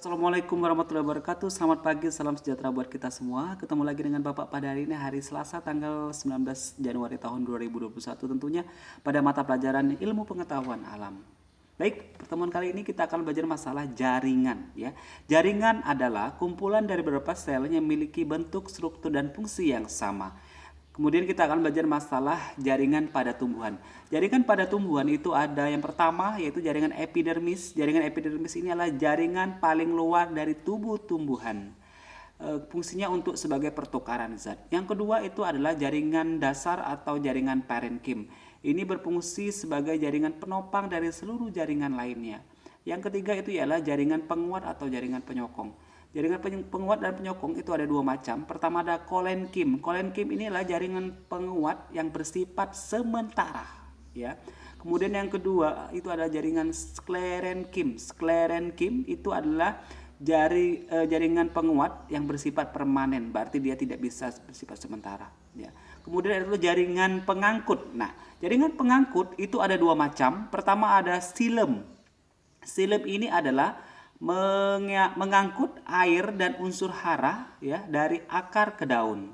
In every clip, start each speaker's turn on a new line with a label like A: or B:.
A: Assalamualaikum warahmatullahi wabarakatuh. Selamat pagi, salam sejahtera buat kita semua. Ketemu lagi dengan Bapak pada hari ini, hari Selasa tanggal 19 Januari tahun 2021, tentunya pada mata pelajaran Ilmu Pengetahuan Alam. Baik, pertemuan kali ini kita akan belajar masalah jaringan ya. Jaringan adalah kumpulan dari beberapa sel yang memiliki bentuk, struktur dan fungsi yang sama. Kemudian kita akan belajar masalah jaringan pada tumbuhan. Jaringan pada tumbuhan itu ada yang pertama yaitu jaringan epidermis. Jaringan epidermis ini adalah jaringan paling luar dari tubuh tumbuhan. Fungsinya untuk sebagai pertukaran zat. Yang kedua itu adalah jaringan dasar atau jaringan parenkim. Ini berfungsi sebagai jaringan penopang dari seluruh jaringan lainnya. Yang ketiga itu ialah jaringan penguat atau jaringan penyokong. Jaringan penguat dan penyokong itu ada dua macam. Pertama ada kolenkim. Kolenkim ini adalah jaringan penguat yang bersifat sementara, ya. Kemudian yang kedua itu ada jaringan sklerenkim. Sklerenkim itu adalah jaringan penguat yang bersifat permanen, berarti dia tidak bisa bersifat sementara, ya. Kemudian ada jaringan pengangkut. Nah, jaringan pengangkut itu ada dua macam. Pertama ada silem. Silem ini adalah mengangkut air dan unsur hara ya dari akar ke daun.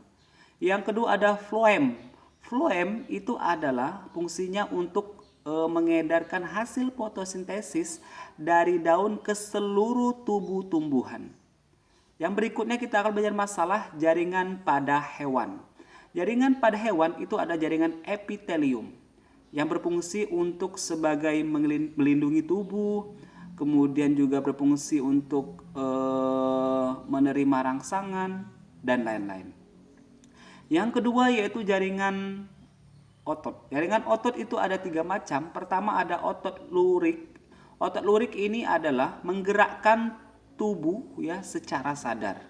A: Yang kedua ada floem. Floem itu adalah fungsinya untuk mengedarkan hasil fotosintesis dari daun ke seluruh tubuh tumbuhan. Yang berikutnya kita akan belajar masalah jaringan pada hewan. Jaringan pada hewan itu ada jaringan epitelium yang berfungsi untuk sebagai melindungi tubuh, kemudian juga berfungsi untuk menerima rangsangan dan lain-lain. Yang kedua yaitu jaringan otot. Jaringan otot itu ada tiga macam. Pertama ada otot lurik. Otot lurik ini adalah menggerakkan tubuh ya secara sadar.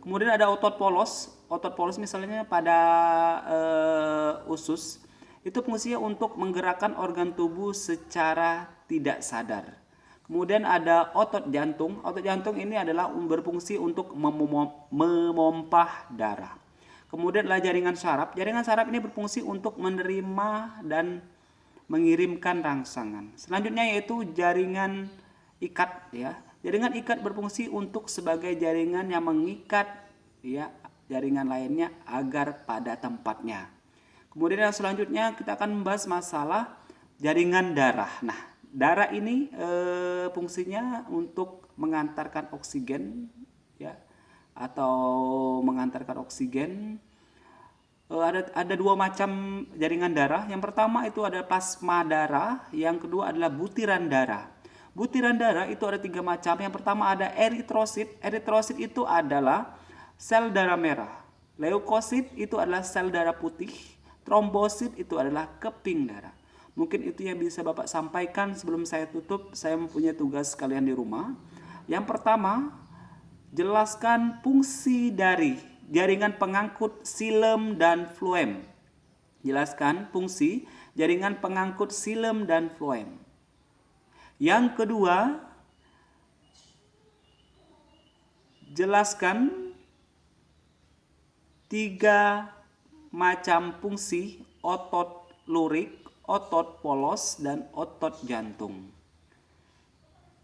A: Kemudian ada otot polos. Otot polos misalnya pada usus. Itu fungsinya untuk menggerakkan organ tubuh secara tidak sadar. Kemudian ada otot jantung. Otot jantung ini adalah berfungsi untuk memompah darah. Kemudian adalah jaringan saraf. Jaringan saraf ini berfungsi untuk menerima dan mengirimkan rangsangan. Selanjutnya yaitu jaringan ikat ya. Jaringan ikat berfungsi untuk sebagai jaringan yang mengikat ya jaringan lainnya agar pada tempatnya. Kemudian yang selanjutnya kita akan membahas masalah jaringan darah. Nah, darah ini fungsinya untuk mengantarkan oksigen ya atau mengantarkan oksigen. Ada dua macam jaringan darah. Yang pertama itu ada plasma darah, yang kedua adalah butiran darah. Butiran darah itu ada tiga macam. Yang pertama ada eritrosit. Eritrosit itu adalah sel darah merah. Leukosit itu adalah sel darah putih. Trombosit itu adalah keping darah. Mungkin itu yang bisa Bapak sampaikan sebelum saya tutup. Saya mempunyai tugas kalian di rumah. Yang pertama, jelaskan fungsi dari jaringan pengangkut silem dan floem. Jelaskan fungsi jaringan pengangkut silem dan floem. Yang kedua, jelaskan tiga macam fungsi otot lurik, otot polos, dan otot jantung.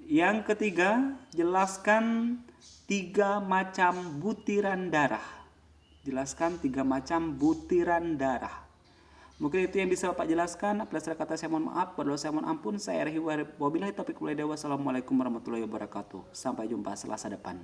A: Yang ketiga, jelaskan tiga macam butiran darah. Jelaskan tiga macam butiran darah. Mungkin itu yang bisa Bapak jelaskan. Apabila salah kata saya mohon maaf, berdoa saya mohon ampun. Saya wabillahi taufiq wal hidayah. Wassalamualaikum warahmatullahi wabarakatuh. Sampai jumpa Selasa depan.